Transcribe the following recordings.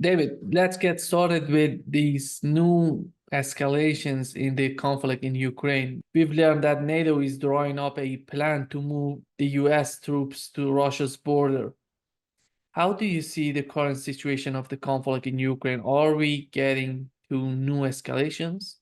David, let's get started with these new escalations in the conflict in Ukraine. We've learned that NATO is drawing up a plan to move the US troops to Russia's border. How do you see the current situation of the conflict in Ukraine? Are we getting to new escalations?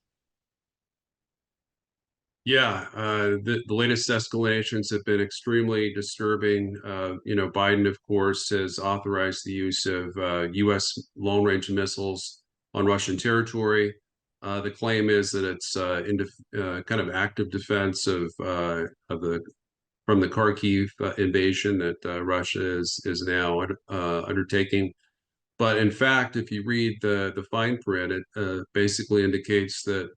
Yeah, the latest escalations have been extremely disturbing. Biden, of course, has authorized the use of U.S. long-range missiles on Russian territory. The claim is that it's kind of active defense of the from the Kharkiv invasion that Russia is now undertaking. But in fact, if you read the fine print, it basically indicates that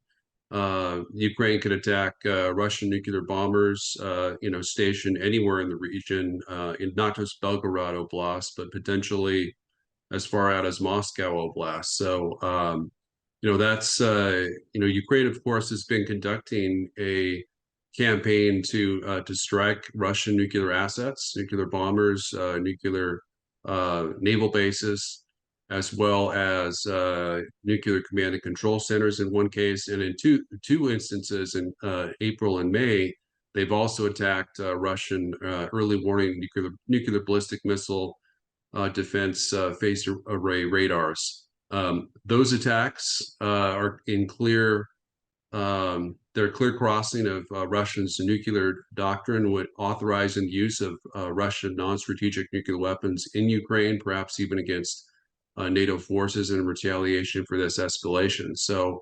Ukraine could attack Russian nuclear bombers, stationed anywhere in the region, in not just Belgorod Oblast, but potentially as far out as Moscow Oblast. So, Ukraine, of course, has been conducting a campaign to strike Russian nuclear assets, nuclear bombers, nuclear naval bases, as well as nuclear command and control centers in one case, and in two instances in April and May, they've also attacked Russian early warning nuclear ballistic missile defense phased array radars. Those attacks are in clear. They're clear crossing of Russia's nuclear doctrine, with authorizing the use of Russian non-strategic nuclear weapons in Ukraine, perhaps even against NATO forces in retaliation for this escalation. So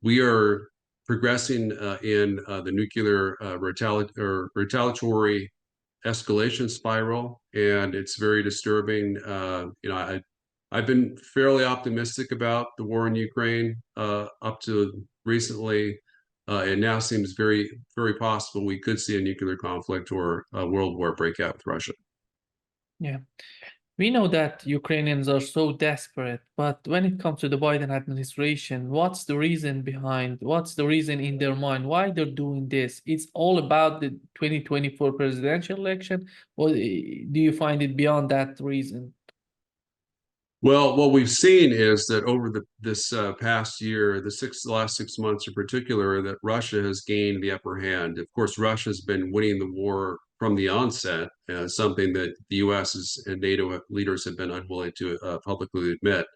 we are progressing in the nuclear retaliatory escalation spiral, and it's very disturbing. I've been fairly optimistic about the war in Ukraine up to recently. It now seems very, very possible we could see a nuclear conflict or a world war break out with Russia. Yeah. We know that Ukrainians are so desperate, but when it comes to the Biden administration, what's the reason in their mind why they're doing this? It's all about the 2024 presidential election, or do you find it beyond that reason? Well, what we've seen is that over this past year, the last 6 months in particular, that Russia has gained the upper hand. Of course, Russia has been winning the war from the onset, something that the U.S. and NATO leaders have been unwilling to publicly admit.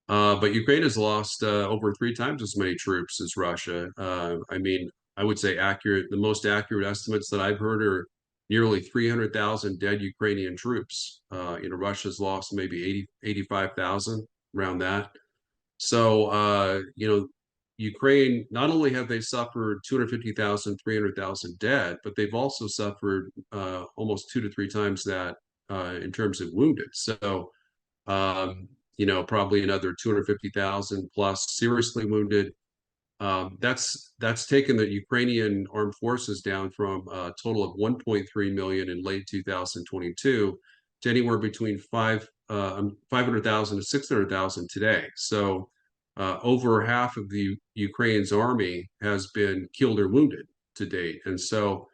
But Ukraine has lost over 3 times as many troops as Russia. I would say the most accurate estimates that I've heard are nearly 300,000 dead Ukrainian troops. Russia's lost maybe 85,000, around that. So, Ukraine, not only have they suffered 250,000, 300,000 dead, but they've also suffered almost 2 to 3 times that in terms of wounded. So, probably another 250,000 plus seriously wounded. That's taken the Ukrainian armed forces down from a total of 1.3 million in late 2022 to anywhere between 500,000 to 600,000 today. So over half of the Ukraine's army has been killed or wounded to date. And so,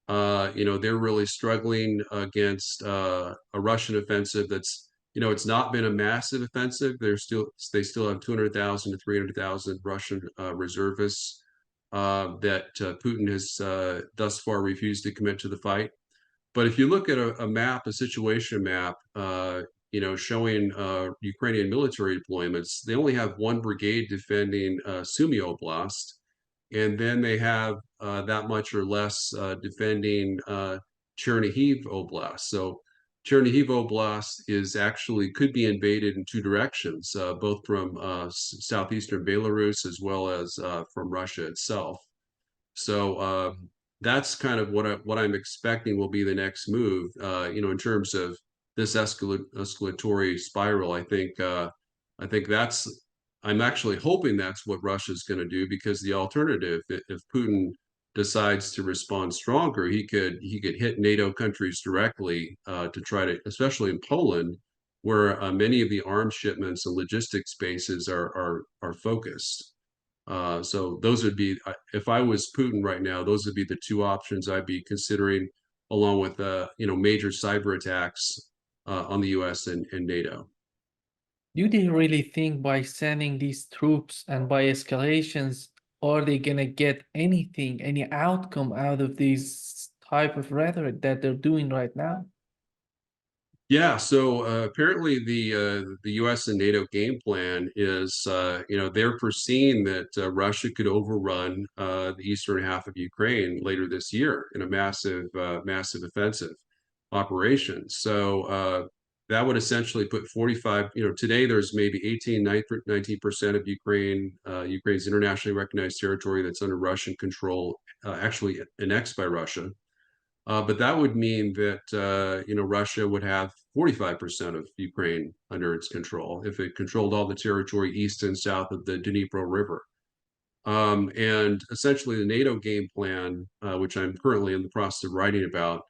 they're really struggling against a Russian offensive that's, it's not been a massive offensive. They still have 200,000 to 300,000 Russian reservists that Putin has thus far refused to commit to the fight. But if you look at a situation map, showing Ukrainian military deployments, they only have one brigade defending Sumy Oblast, and then they have that much or less defending Chernihiv Oblast. So Chernihiv Oblast could be invaded in two directions, both from southeastern Belarus as well as from Russia itself. So that's kind of what I'm expecting will be the next move. In terms of this escalatory spiral, I think I'm actually hoping that's what Russia's going to do, because the alternative, if Putin decides to respond stronger, he could hit NATO countries directly to try to, especially in Poland, where many of the arms shipments and logistics bases are focused. So those would be, if I was Putin right now, those would be the two options I'd be considering, along with major cyber attacks on the U.S. and NATO. Do they really think by sending these troops and by escalations, are they gonna get anything, any outcome out of this type of rhetoric that they're doing right now? Yeah, so apparently the U.S. and NATO game plan is, they're foreseeing that Russia could overrun the eastern half of Ukraine later this year in a massive offensive operation. So that would essentially put 45. Today there's maybe 19% of Ukraine's internationally recognized territory that's under Russian control, actually annexed by Russia. But that would mean that Russia would have 45% of Ukraine under its control if it controlled all the territory east and south of the Dnipro River. And essentially, the NATO game plan, which I'm currently in the process of writing about,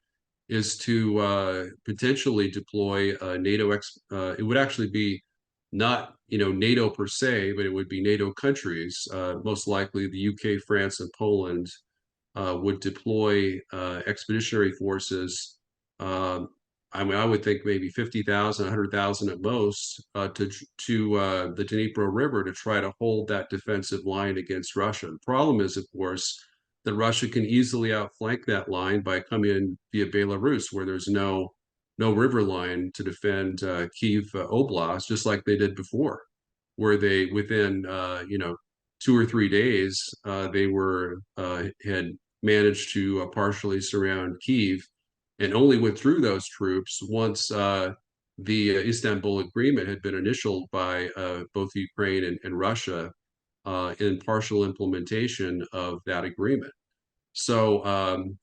is to potentially deploy NATO. It would actually be not NATO per se, but it would be NATO countries, most likely the UK, France, and Poland would deploy expeditionary forces. I mean, I would think maybe 50,000, 100,000 at most to the Dnipro River to try to hold that defensive line against Russia. The problem is, of course, that Russia can easily outflank that line by coming in via Belarus, where there's no river line to defend Kiev Oblast, just like they did before, where they within 2 or 3 days they were had managed to partially surround Kiev and only withdrew those troops once the Istanbul Agreement had been initialed by both Ukraine and Russia in partial implementation of that agreement. So,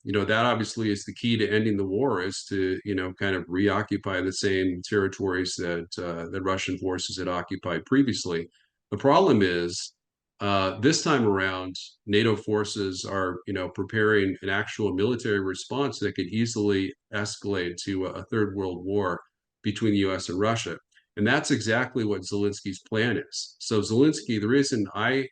that obviously is the key to ending the war is to, kind of reoccupy the same territories that the Russian forces had occupied previously. The problem is, this time around, NATO forces are, preparing an actual military response that could easily escalate to a third world war between the U.S. and Russia. And that's exactly what Zelensky's plan is. So Zelensky, the reason I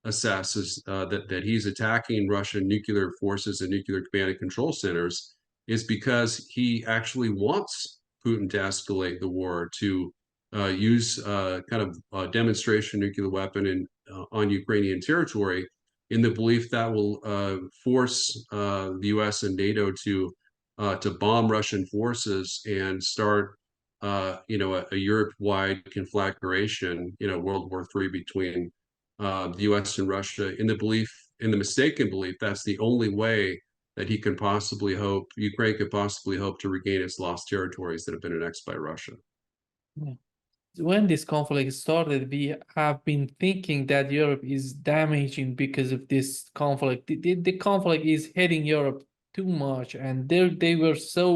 assesses that he's attacking Russian nuclear forces and nuclear command and control centers is because he actually wants Putin to escalate the war to use kind of a demonstration nuclear weapon on Ukrainian territory in the belief that will force the U.S. and NATO to bomb Russian forces and start a Europe-wide conflagration, World War III between the U.S. and Russia in the mistaken belief, that's the only way that Ukraine could possibly hope to regain its lost territories that have been annexed by Russia. Yeah. When this conflict started, we have been thinking that Europe is damaging because of this conflict. The conflict is hitting Europe too much, and the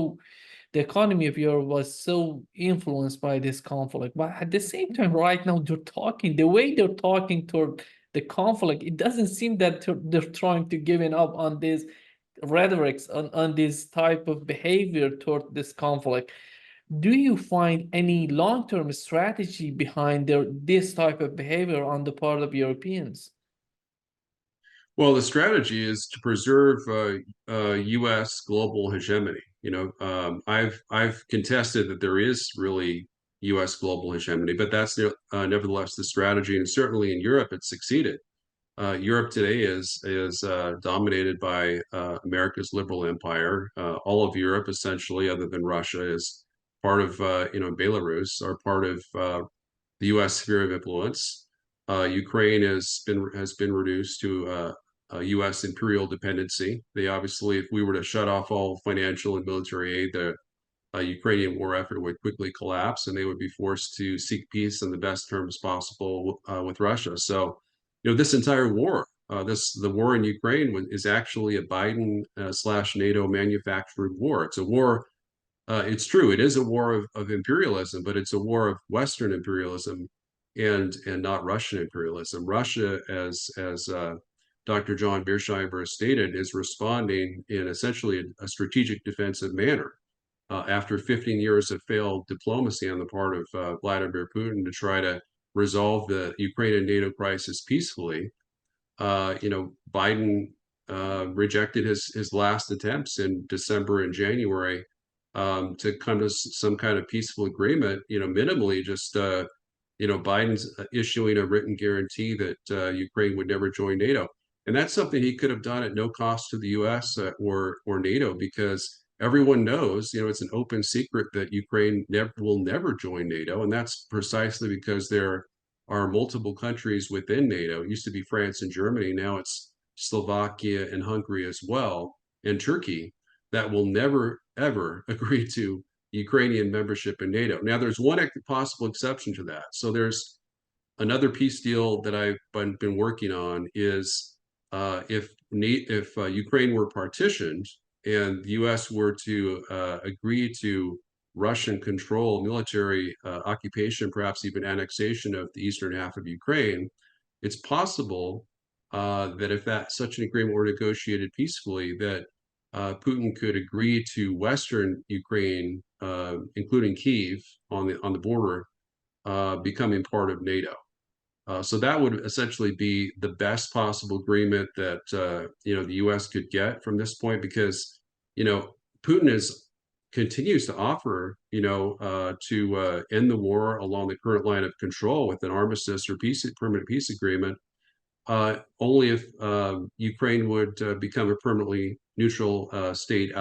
economy of Europe was so influenced by this conflict. But at the same time, right now, the way they're talking toward the conflict, it doesn't seem that they're trying to give up on this rhetorics, on this type of behavior toward this conflict. Do you find any long-term strategy behind this type of behavior on the part of Europeans? Well, the strategy is to preserve U.S. global hegemony. I've contested that there is really U.S. global hegemony, but that's nevertheless the strategy, and certainly in Europe, it's succeeded. Europe today is dominated by America's liberal empire. All of Europe, essentially, other than Russia, is part of Belarus, are part of the U.S. sphere of influence. Ukraine has been reduced to U.S. imperial dependency. They obviously, if we were to shut off all financial and military aid, the Ukrainian war effort would quickly collapse, and they would be forced to seek peace on the best terms possible with Russia. So, this entire war, the war in Ukraine is actually a Biden slash NATO manufactured war. It's a war. It's true. It is a war of imperialism, but it's a war of Western imperialism and not Russian imperialism. Russia, as Dr. John Mearsheimer stated, is responding in essentially a strategic defensive manner after 15 years of failed diplomacy on the part of Vladimir Putin to try to resolve the Ukraine and NATO crisis peacefully. Biden rejected his last attempts in December and January to come to some kind of peaceful agreement. Minimally just Biden's issuing a written guarantee that Ukraine would never join NATO. And that's something he could have done at no cost to the US or NATO, because everyone knows, it's an open secret that Ukraine will never join NATO. And that's precisely because there are multiple countries within NATO. It used to be France and Germany. Now it's Slovakia and Hungary as well, and Turkey, that will never, ever agree to Ukrainian membership in NATO. Now, there's one possible exception to that. So there's another peace deal that I've been working on is if Ukraine were partitioned and the U.S. were to agree to Russian control, military occupation, perhaps even annexation of the eastern half of Ukraine, it's possible that if such an agreement were negotiated peacefully, that Putin could agree to Western Ukraine, including Kyiv on the border, becoming part of NATO. So that would essentially be the best possible agreement that the U.S. could get from this point, because Putin continues to offer to end the war along the current line of control with an armistice or permanent peace agreement, only if Ukraine would become a permanently neutral state,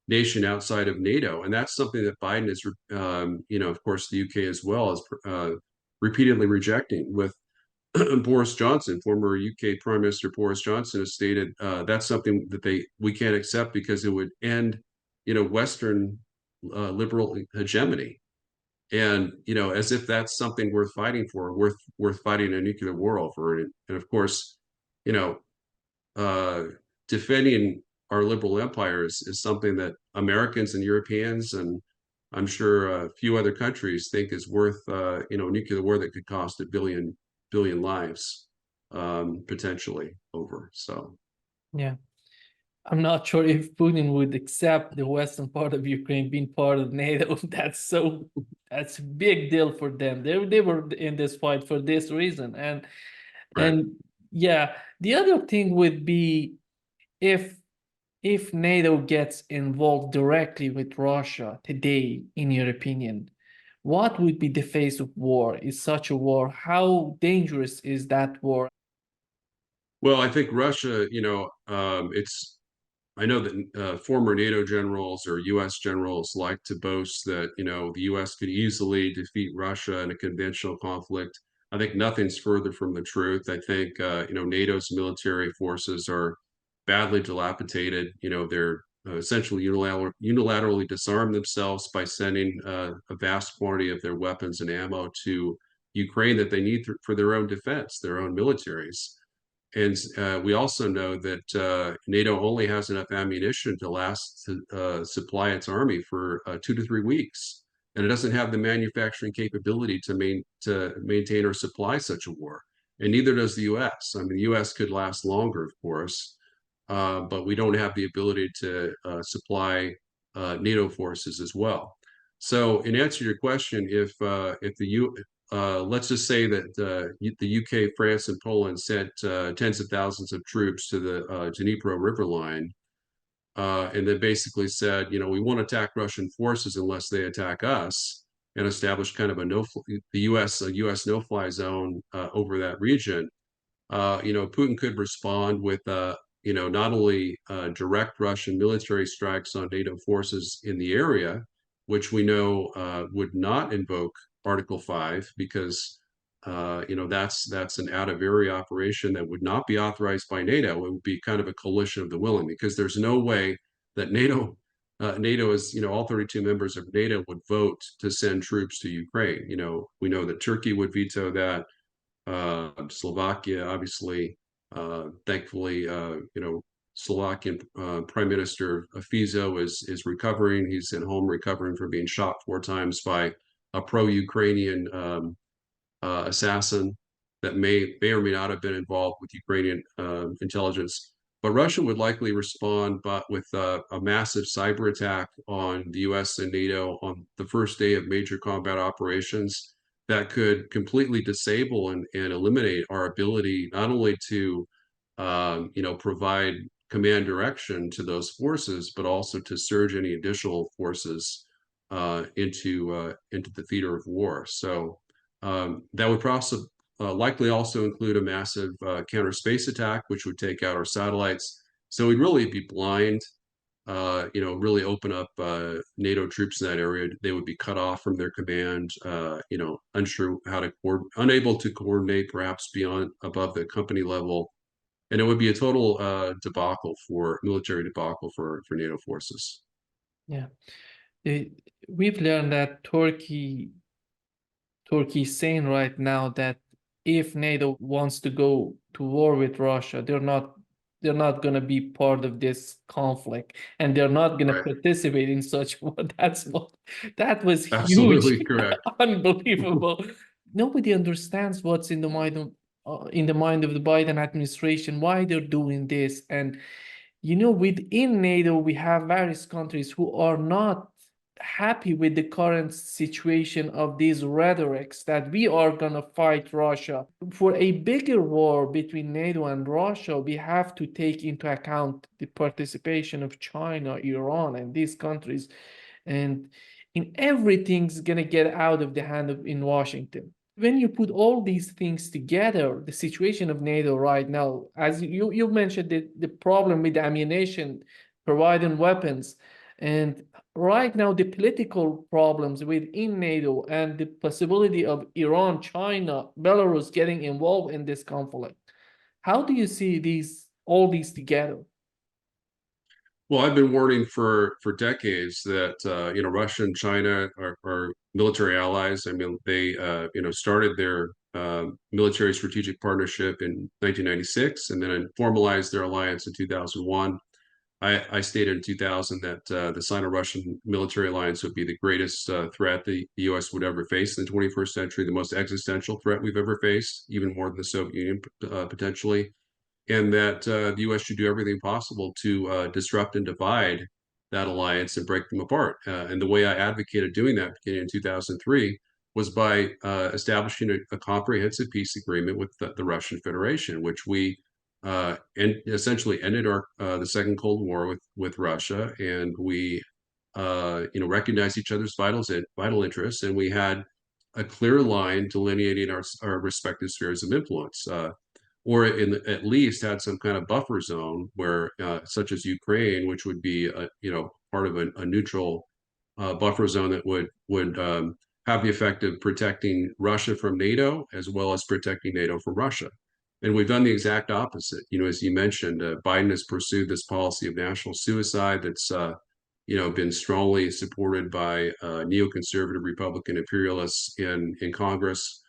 nation outside of NATO. And that's something that Biden is, of course, the UK as well, is repeatedly rejecting. With Boris Johnson, former UK Prime Minister Boris Johnson, has stated that's something that we can't accept because it would end, Western liberal hegemony. And as if that's something worth fighting for, worth fighting a nuclear war over. And of course, you know, defending our liberal empire is something that Americans and Europeans, and I'm sure a few other countries, think is worth a nuclear war that could cost a billion lives, potentially over. So Yeah. I'm not sure if Putin would accept the western part of Ukraine being part of NATO. That's a big deal for them. They were in this fight for this reason. right. And yeah, the other thing would be if NATO gets involved directly with Russia today, in your opinion, what would be the face of war? Is such a war? How dangerous is that war? Well, I think Russia, I know that former NATO generals or U.S. generals like to boast that, the U.S. could easily defeat Russia in a conventional conflict. I think nothing's further from the truth. I think, NATO's military forces are badly dilapidated. They're essentially unilaterally disarmed themselves by sending a vast quantity of their weapons and ammo to Ukraine that they need for their own defense, their own militaries. And we also know that NATO only has enough ammunition to supply its army for 2 to 3 weeks, and it doesn't have the manufacturing capability to maintain or supply such a war. And neither does the U.S. I mean, the U.S. could last longer, of course, but we don't have the ability to supply NATO forces as well. So, in answer to your question, if let's just say that the UK, France, and Poland sent tens of thousands of troops to the Dnipro River line, and they basically said, we won't attack Russian forces unless they attack us, and establish kind of a U.S. no-fly zone over that region. Putin could respond with not only direct Russian military strikes on NATO forces in the area, which we know would not invoke Article 5, because that's an out-of-area operation that would not be authorized by NATO. It would be kind of a coalition of the willing, because there's no way that NATO is, all 32 members of NATO would vote to send troops to Ukraine. We know that Turkey would veto that. Slovakia, obviously, thankfully, Slovakian Prime Minister Fico is recovering. He's at home recovering from being shot 4 times by a pro-Ukrainian assassin that may or may not have been involved with Ukrainian intelligence. But Russia would likely respond, but with a massive cyber attack on the U.S. and NATO on the first day of major combat operations that could completely disable and eliminate our ability not only to provide command direction to those forces, but also to surge any additional forces into the theater of war. So That would likely also include a massive counter space attack, which would take out our satellites. So we'd really be blind, really open up NATO troops in that area. They would be cut off from their command, unsure how to unable to coordinate, perhaps beyond above the company level, and it would be a total military debacle for NATO forces. Yeah. We've learned that Turkey is saying right now that if NATO wants to go to war with Russia, they're not going to be part of this conflict, and they're not going to Right. participate in such war. That was huge, Absolutely correct. unbelievable. Nobody understands what's in the mind of the Biden administration, why they're doing this. And within NATO, we have various countries who are not happy with the current situation of these rhetorics that we are going to fight Russia. For a bigger war between NATO and Russia, we have to take into account the participation of China, Iran, and these countries. And in everything's going to get out of the hand in Washington. When you put all these things together, the situation of NATO right now, as you mentioned, the problem with the ammunition, providing weapons, and right now the political problems within NATO and the possibility of Iran, China, Belarus getting involved in this conflict. How do you see all these together? Well, I've been warning for decades that Russia and China are military allies. I mean, they started their military strategic partnership in 1996, and then formalized their alliance in 2001. I stated in 2000 that the Sino-Russian military alliance would be the greatest threat the U.S. would ever face in the 21st century, the most existential threat we've ever faced, even more than the Soviet Union potentially, and that the U.S. should do everything possible to disrupt and divide that alliance and break them apart. And the way I advocated doing that beginning in 2003 was by establishing a comprehensive peace agreement with the Russian Federation, which we essentially ended the Second Cold War with Russia, and we recognized each other's vital interests, and we had a clear line delineating our respective spheres of influence. Or at least had some kind of buffer zone where, such as Ukraine, which would be part of a neutral buffer zone that would have the effect of protecting Russia from NATO as well as protecting NATO from Russia. And we've done the exact opposite. As you mentioned, Biden has pursued this policy of national suicide that's been strongly supported by neoconservative Republican imperialists in Congress.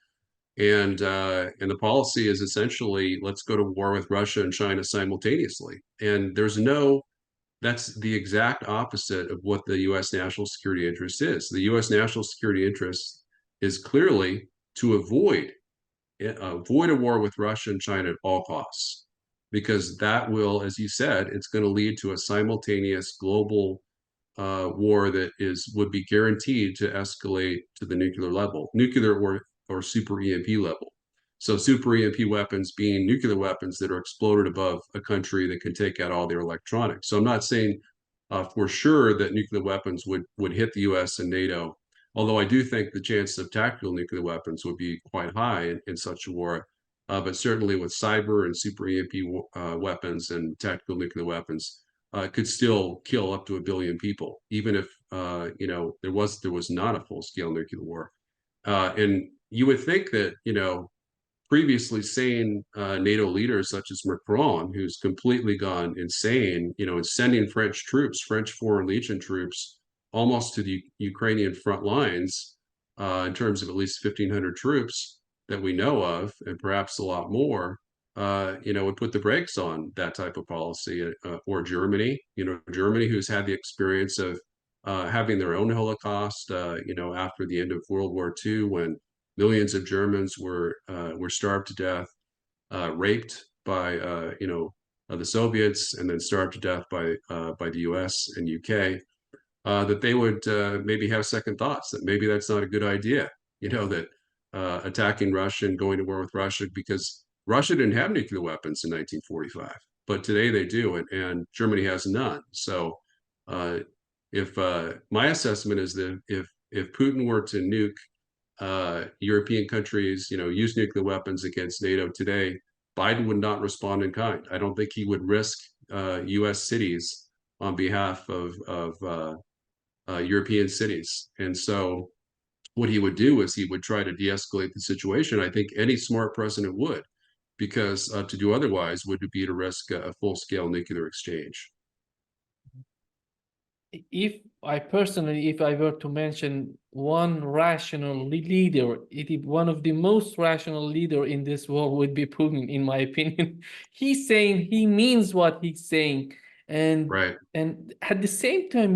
And the policy is essentially, let's go to war with Russia and China simultaneously. And that's the exact opposite of what the U.S. national security interest is. The U.S. national security interest is clearly to avoid a war with Russia and China at all costs, because that will, as you said, it's going to lead to a simultaneous global war that would be guaranteed to escalate to the nuclear or super EMP level. So super EMP weapons being nuclear weapons that are exploded above a country that can take out all their electronics. So I'm not saying for sure that nuclear weapons would hit the U.S. and NATO, although I do think the chance of tactical nuclear weapons would be quite high in such a war. But certainly with cyber and super EMP weapons and tactical nuclear weapons, could still kill up to 1 billion people, even if there was not a full-scale nuclear war. And you would think that previously sane NATO leaders such as Macron, who's completely gone insane, and sending French Foreign Legion troops, almost to the Ukrainian front lines, in terms of at least 1,500 troops that we know of, and perhaps a lot more. Would put the brakes on that type of policy, or Germany, who's had the experience of having their own Holocaust, after the end of World War II, when millions of Germans were starved to death, raped by the Soviets, and then starved to death by the U.S. and UK. That they would maybe have second thoughts, that maybe that's not a good idea. That attacking Russia and going to war with Russia, because Russia didn't have nuclear weapons in 1945, but today they do, and Germany has none. So if my assessment is that if Putin were to nuke European countries, use nuclear weapons against NATO today, Biden would not respond in kind. I don't think he would risk U.S. cities on behalf of European cities. And so what he would do is he would try to de-escalate the situation. I think any smart president would, because to do otherwise would be to risk a full-scale nuclear exchange. If I were to mention one rational leader, one of the most rational leader in this world would be Putin, in my opinion. He's saying, he means what he's saying, and Right. and at the same time,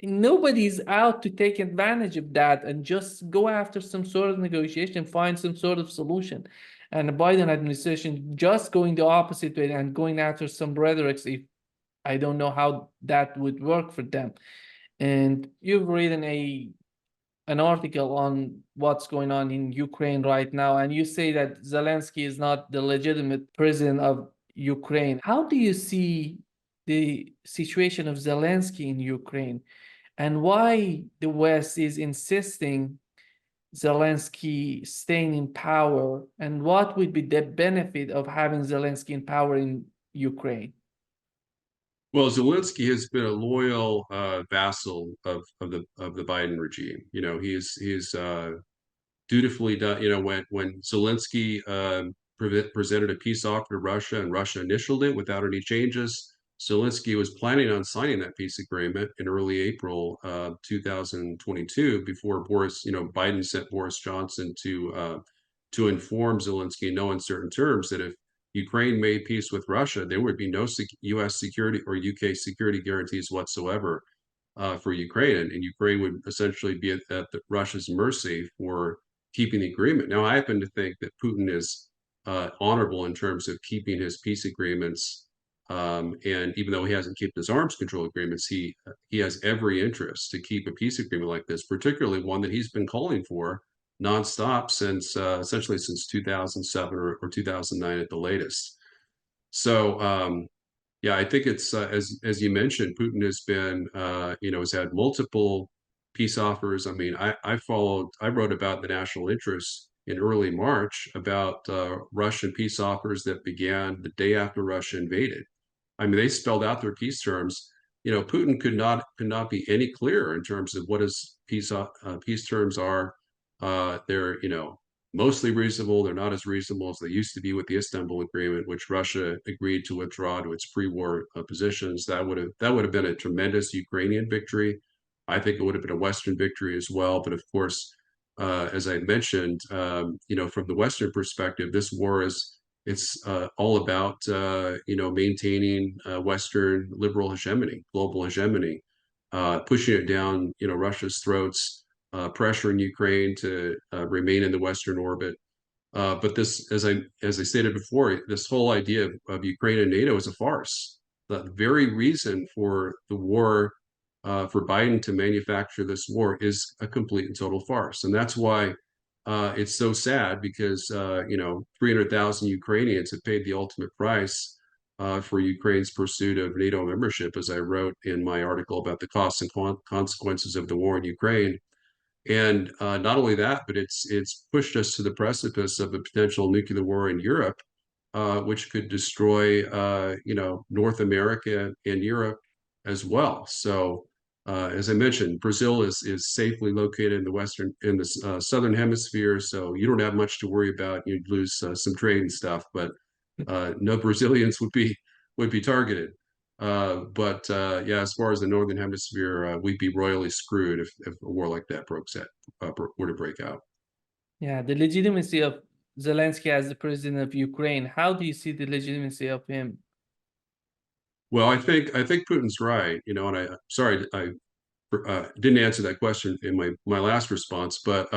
nobody's out to take advantage of that and just go after some sort of negotiation, find some sort of solution. And the Biden administration just going the opposite way and going after some rhetorics. I don't know how that would work for them. And you've written an article on what's going on in Ukraine right now, and you say that Zelensky is not the legitimate president of Ukraine. How do you see the situation of Zelensky in Ukraine, and why the West is insisting Zelensky staying in power, and what would be the benefit of having Zelensky in power in Ukraine? Well, Zelensky has been a loyal vassal of the Biden regime. He's dutifully done. When Zelensky presented a peace offer to Russia and Russia initialed it without any changes, Zelensky was planning on signing that peace agreement in early April 2022 before Biden sent Boris Johnson to inform Zelensky in no uncertain terms that if Ukraine made peace with Russia, there would be no U.S. security or UK security guarantees whatsoever for Ukraine, and Ukraine would essentially be at Russia's mercy for keeping the agreement. Now, I happen to think that Putin is honorable in terms of keeping his peace agreements, and even though he hasn't kept his arms control agreements, he has every interest to keep a peace agreement like this, particularly one that he's been calling for nonstop since essentially since 2007 or 2009 at the latest. So yeah, I think it's as you mentioned, Putin has been has had multiple peace offers. I mean, I wrote about the national interest in early March about Russian peace offers that began the day after Russia invaded. I mean, they spelled out their peace terms. Putin could not be any clearer in terms of what his peace terms are. They're mostly reasonable. They're not as reasonable as they used to be with the Istanbul Agreement, which Russia agreed to withdraw to its pre-war positions. That would have been a tremendous Ukrainian victory. I think it would have been a Western victory as well. But of course, as I mentioned, from the Western perspective, this war it's all about maintaining Western liberal hegemony, global hegemony, pushing it down Russia's throats, pressuring Ukraine to remain in the Western orbit. But this, as I stated before, this whole idea of Ukraine and NATO is a farce. The very reason for the war, for Biden to manufacture this war, is a complete and total farce, and that's why it's so sad, because 300,000 Ukrainians have paid the ultimate price for Ukraine's pursuit of NATO membership, as I wrote in my article about the costs and consequences of the war in Ukraine. And not only that, but it's pushed us to the precipice of a potential nuclear war in Europe, which could destroy North America and Europe as well. So as I mentioned, Brazil is safely located in the southern hemisphere, so you don't have much to worry about. You'd lose some trade and stuff, but no Brazilians would be targeted. But yeah, as far as the northern hemisphere, we'd be royally screwed if a war like that were to break out. Yeah, the legitimacy of Zelensky as the president of Ukraine. How do you see the legitimacy of him? Well, I think Putin's right, and sorry I didn't answer that question in my last response, but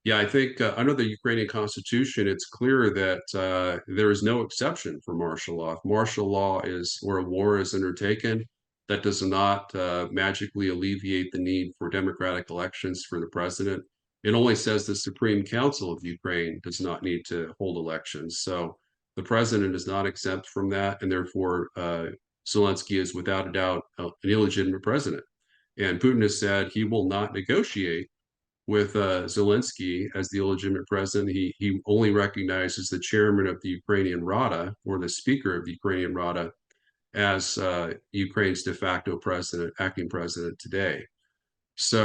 yeah, I think under the Ukrainian constitution, it's clear that there is no exception for martial law. If martial law is where a war is undertaken, that does not magically alleviate the need for democratic elections for the president. It only says the Supreme Council of Ukraine does not need to hold elections. So the president is not exempt from that, and therefore Zelensky is without a doubt an illegitimate president. And Putin has said he will not negotiate with Zelensky as the illegitimate president. He only recognizes the chairman of the Ukrainian Rada, or the speaker of the Ukrainian Rada, as Ukraine's de facto president, acting president today. So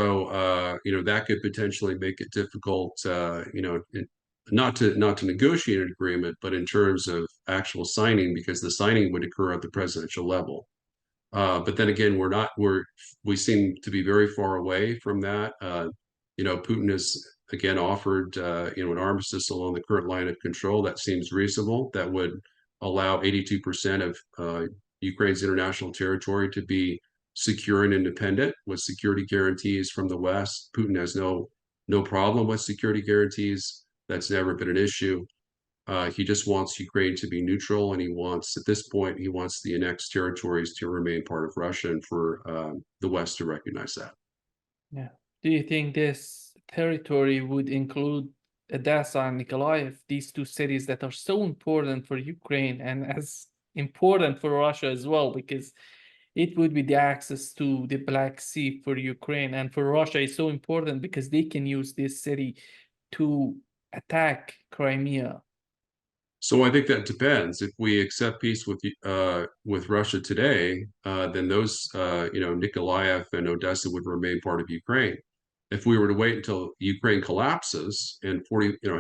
that could potentially make it difficult, not to negotiate an agreement, but in terms of actual signing, because the signing would occur at the presidential level. But then again, we seem to be very far away from that. Putin has again offered an armistice along the current line of control. That seems reasonable. That would allow 82% of Ukraine's international territory to be secure and independent with security guarantees from the West. Putin has no problem with security guarantees. That's never been an issue. He just wants Ukraine to be neutral, and at this point, he wants the annexed territories to remain part of Russia, and for the West to recognize that. Yeah. Do you think this territory would include Odessa and Nikolaev, these two cities that are so important for Ukraine and as important for Russia as well, because it would be the access to the Black Sea for Ukraine, and for Russia it's so important because they can use this city to attack Crimea? So I think that depends. If we accept peace with Russia today, then those Nikolaev and Odessa would remain part of Ukraine. If we were to wait until Ukraine collapses and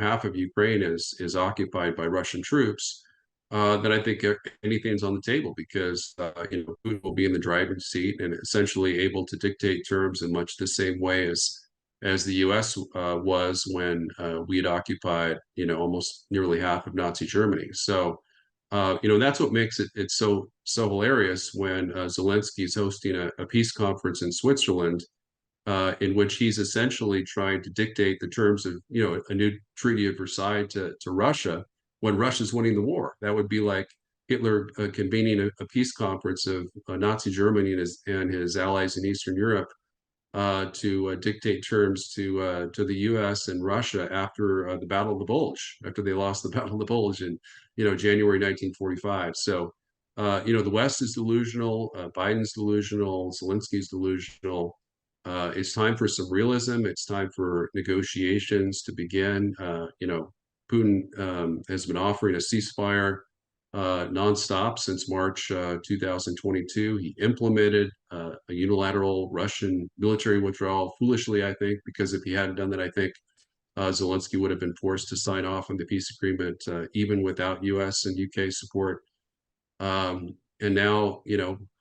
half of Ukraine is occupied by Russian troops, then I think anything's on the table, because Putin will be in the driving seat and essentially able to dictate terms in much the same way as the U.S. Was when we had occupied, almost nearly half of Nazi Germany. So, that's what makes it so hilarious when Zelensky is hosting a peace conference in Switzerland, in which he's essentially trying to dictate the terms of, a new Treaty of Versailles to Russia, when Russia's winning the war. That would be like Hitler convening a peace conference of Nazi Germany and his allies in Eastern Europe, to dictate terms to the U.S. and Russia after the Battle of the Bulge, after they lost the Battle of the Bulge in January 1945. So the West is delusional, Biden's delusional, Zelensky's delusional. It's time for some realism. It's time for negotiations to begin. Putin has been offering a ceasefire nonstop since March 2022. He implemented a unilateral Russian military withdrawal, foolishly, I think, because if he hadn't done that, I think Zelensky would have been forced to sign off on the peace agreement, even without U.S. and U.K. support. And now,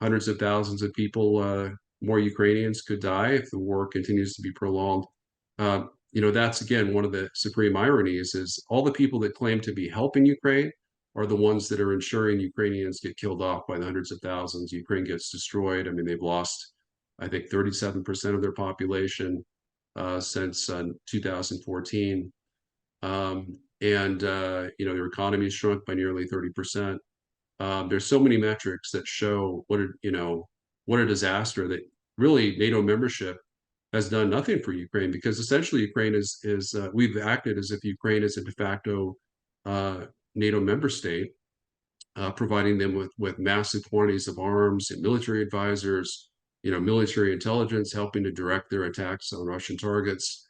hundreds of thousands of people, more Ukrainians, could die if the war continues to be prolonged. That's, again, one of the supreme ironies, is all the people that claim to be helping Ukraine are the ones that are ensuring Ukrainians get killed off by the hundreds of thousands. Ukraine gets destroyed. I mean, they've lost, I think, 37% of their population since 2014. Their economy has shrunk by nearly 30%. There's so many metrics that show what a disaster that really NATO membership has done nothing for Ukraine, because essentially Ukraine we've acted as if Ukraine is a de facto NATO member state, providing them with massive quantities of arms and military advisors, military intelligence, helping to direct their attacks on Russian targets.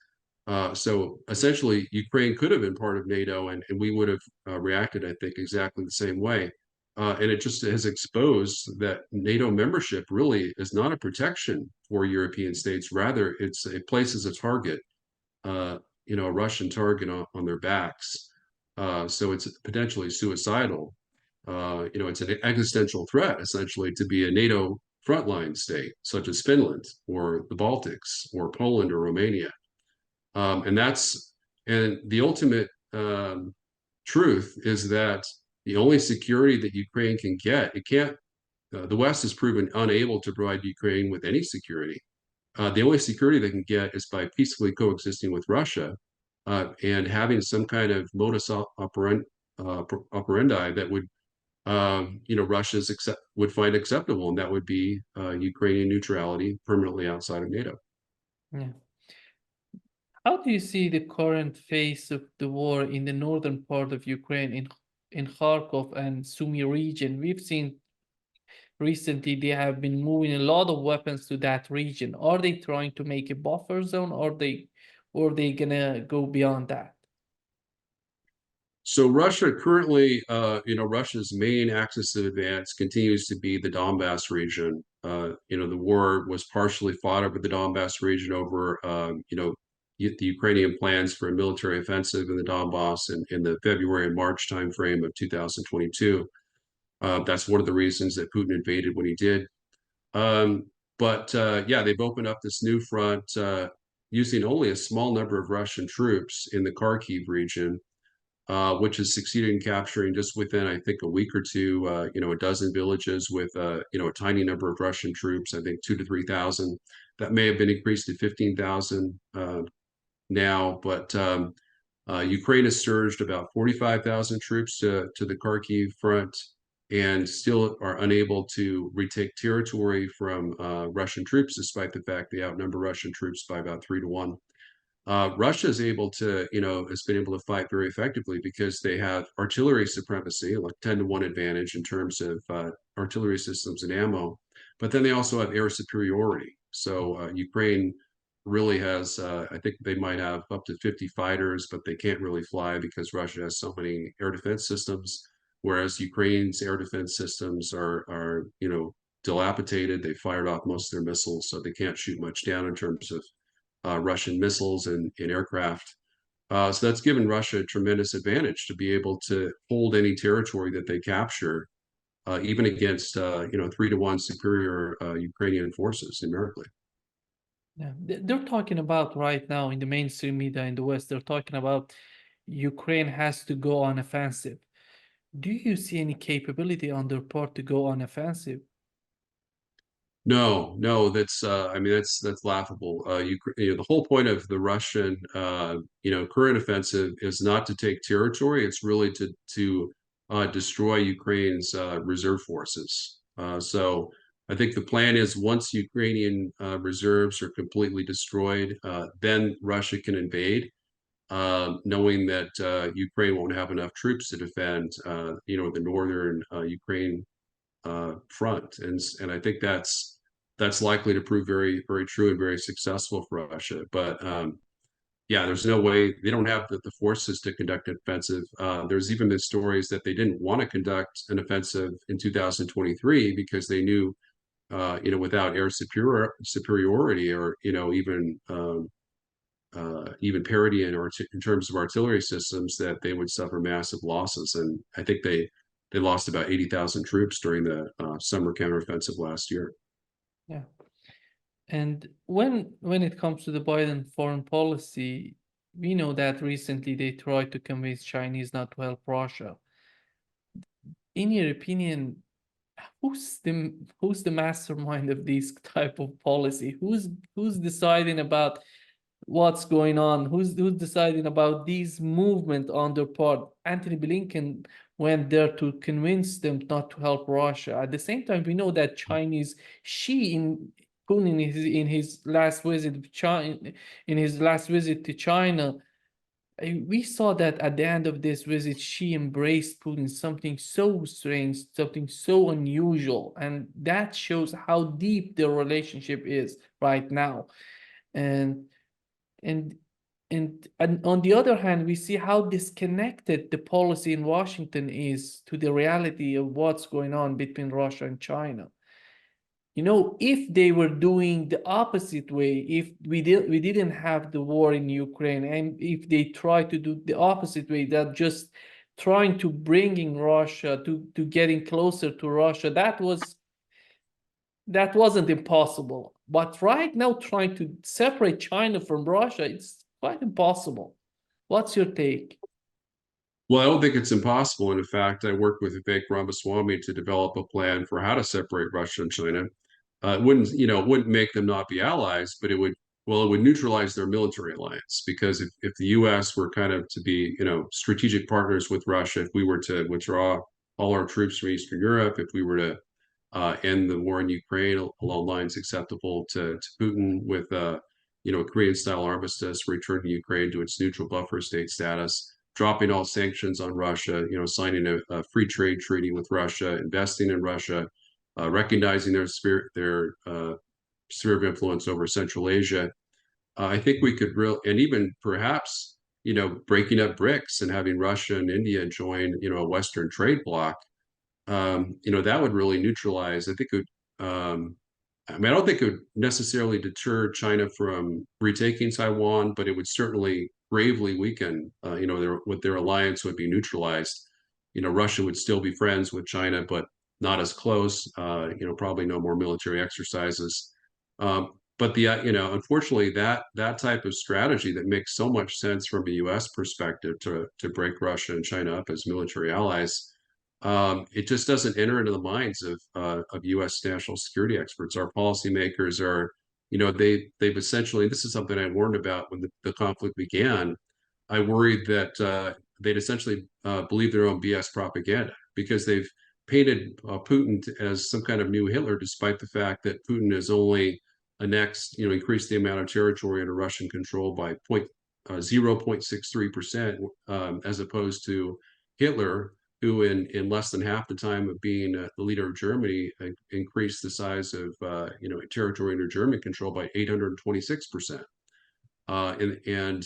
So essentially, Ukraine could have been part of NATO, and we would have reacted, I think, exactly the same way. And it just has exposed that NATO membership really is not a protection for European states. Rather, it places a target, a Russian target on their backs. So it's potentially suicidal. It's an existential threat, essentially, to be a NATO frontline state, such as Finland or the Baltics or Poland or Romania. And the ultimate truth is that the only security that Ukraine can get, the West has proven unable to provide Ukraine with any security. The only security they can get is by peacefully coexisting with Russia, and having some kind of modus operandi that would, Russia would find acceptable, and that would be Ukrainian neutrality permanently outside of NATO. Yeah. How do you see the current phase of the war in the northern part of Ukraine, in Kharkov and Sumy region? We've seen recently they have been moving a lot of weapons to that region. Are they trying to make a buffer zone? Or are they or they gonna go beyond that? So Russia currently, Russia's main axis of advance continues to be the Donbass region. The war was partially fought over the Donbass region over, the Ukrainian plans for a military offensive in the Donbass in the February and March timeframe of 2022. That's one of the reasons that Putin invaded when he did. But they've opened up this new front using only a small number of Russian troops in the Kharkiv region, which has succeeded in capturing just within, I think, a week or two, a dozen villages with, a tiny number of Russian troops, I think 2 to 3,000. That may have been increased to 15,000 now, but Ukraine has surged about 45,000 troops to the Kharkiv front and still are unable to retake territory from Russian troops, despite the fact they outnumber Russian troops by about 3 to 1. Russia is able to, has been able to fight very effectively because they have artillery supremacy, like 10 to 1 advantage in terms of artillery systems and ammo. But then they also have air superiority. So Ukraine really has, I think they might have up to 50 fighters, but they can't really fly because Russia has so many air defense systems, whereas Ukraine's air defense systems are dilapidated. They fired off most of their missiles, so they can't shoot much down in terms of Russian missiles and aircraft. So that's given Russia a tremendous advantage to be able to hold any territory that they capture, even against 3 to 1 superior Ukrainian forces numerically. Yeah, they're talking about right now in the mainstream media in the West, they're talking about Ukraine has to go on offensive. Do you see any capability on their part to go on offensive? No, that's laughable. The whole point of the Russian current offensive is not to take territory. It's really to destroy Ukraine's reserve forces. So I think the plan is once Ukrainian reserves are completely destroyed, then Russia can invade, knowing that Ukraine won't have enough troops to defend the northern Ukraine front, and I think that's likely to prove very, very true and very successful for Russia. But there's no way they don't have the forces to conduct an offensive. There's even been stories that they didn't want to conduct an offensive in 2023 because they knew, without air superiority or even parity in terms of artillery systems, that they would suffer massive losses. And I think they lost about 80,000 troops during the summer counteroffensive last year. Yeah. And when it comes to the Biden foreign policy, we know that recently they tried to convince Chinese not to help Russia. In your opinion, who's the mastermind of this type of policy? Who's deciding about what's going on? Who's deciding about these movement on their part? Anthony Blinken went there to convince them not to help Russia. At the same time, we know that Chinese Putin in his last visit to China, we saw that at the end of this visit, she embraced Putin, something so strange, something so unusual, and that shows how deep their relationship is right now. And and on the other hand, we see how disconnected the policy in Washington is to the reality of what's going on between Russia and China. If they were doing the opposite way, if we didn't have the war in Ukraine, and if they tried to do the opposite way, that just trying to bringing Russia to getting closer to Russia, that wasn't impossible. But right now, trying to separate China from Russia, it's quite impossible. What's your take? Well, I don't think it's impossible. And in fact, I worked with Vivek Ramaswamy to develop a plan for how to separate Russia and China. It wouldn't make them not be allies, but it would neutralize their military alliance. Because if the U.S. were kind of to be, strategic partners with Russia, if we were to withdraw all our troops from Eastern Europe, if we were to end the war in Ukraine along lines acceptable to Putin with, a Korean-style armistice, returning Ukraine to its neutral buffer state status, dropping all sanctions on Russia, signing a free trade treaty with Russia, investing in Russia, recognizing their sphere of influence over Central Asia. I think we could and even perhaps, breaking up BRICS and having Russia and India join, a Western trade bloc, that would really neutralize. I think it would, I mean, I don't think it would necessarily deter China from retaking Taiwan, but it would certainly gravely weaken, their alliance would be neutralized. Russia would still be friends with China, but not as close, probably no more military exercises. But unfortunately, that type of strategy that makes so much sense from a U.S. perspective to break Russia and China up as military allies, it just doesn't enter into the minds of U.S. national security experts. Our policymakers are, they've essentially. This is something I warned about when the conflict began. I worried that they'd essentially believe their own BS propaganda because they've painted Putin as some kind of new Hitler, despite the fact that Putin has only increased the amount of territory under Russian control by 0.63%, as opposed to Hitler, who in less than half the time of being the leader of Germany increased the size of territory under German control by 826%. And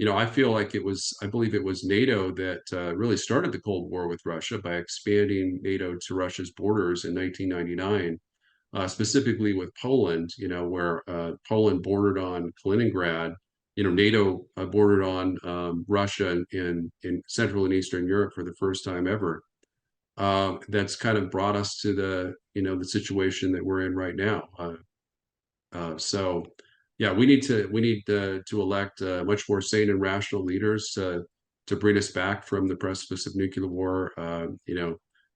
I feel like I believe it was NATO that really started the Cold War with Russia by expanding NATO to Russia's borders in 1999, specifically with Poland, where Poland bordered on Kaliningrad. NATO bordered on Russia in Central and Eastern Europe for the first time ever. That's kind of brought us to the situation that we're in right now. So, yeah, we need to elect much more sane and rational leaders to bring us back from the precipice of nuclear war.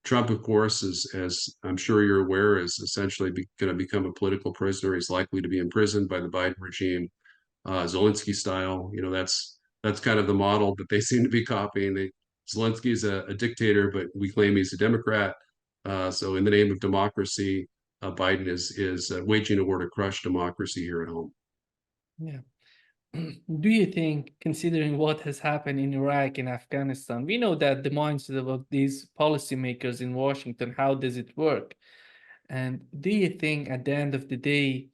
Trump, of course, as I'm sure you're aware, is essentially going to become a political prisoner. He's likely to be imprisoned by the Biden regime, Zelensky style. That's kind of the model that they seem to be copying. Zelensky is a dictator, but we claim he's a Democrat. So, in the name of democracy, Biden is waging a war to crush democracy here at home. Yeah. Do you think, considering what has happened in Iraq and Afghanistan, we know that the mindset of these policymakers in Washington, how does it work? And do you think at the end of the day,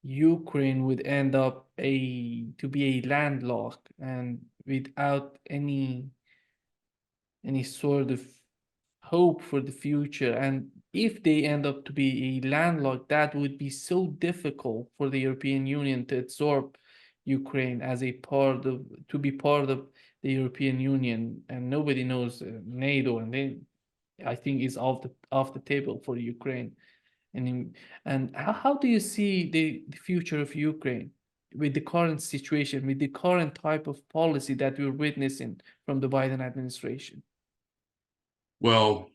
Ukraine would end up to be a landlocked and without any sort of hope for the future? And if they end up to be a landlocked, that would be so difficult for the European Union to absorb Ukraine as to be part of the European Union, and nobody knows NATO, and then I think is off the table for Ukraine. And how do you see the future of Ukraine with the current situation, with the current type of policy that we're witnessing from the Biden administration? Well,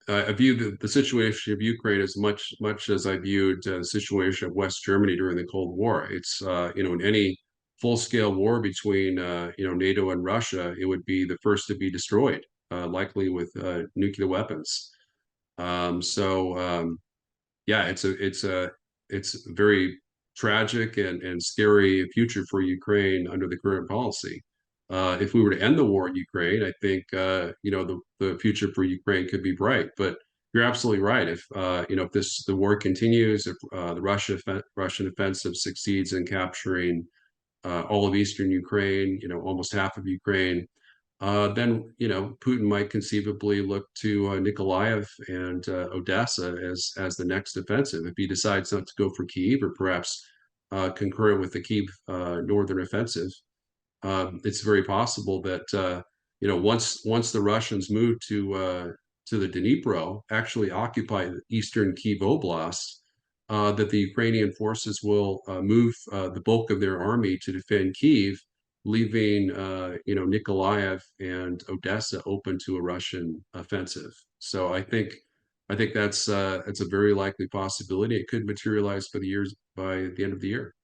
I view the situation of Ukraine as much as I viewed the situation of West Germany during the Cold War. It's in any full-scale war between NATO and Russia, it would be the first to be destroyed, likely with nuclear weapons. Yeah, it's a very tragic and scary future for Ukraine under the current policy. If we were to end the war in Ukraine, I think the future for Ukraine could be bright. But you're absolutely right. If the war continues, if the Russian offensive succeeds in capturing all of eastern Ukraine, almost half of Ukraine, then Putin might conceivably look to Nikolaev and Odessa as the next offensive if he decides not to go for Kyiv, or perhaps concurrent with the Kyiv northern offensive. It's very possible that once the Russians move to the Dnipro, actually occupy the eastern Kyiv Oblast, that the Ukrainian forces will move the bulk of their army to defend Kyiv, leaving Nikolaev and Odessa open to a Russian offensive. So I think that's a very likely possibility. It could materialize by the end of the year.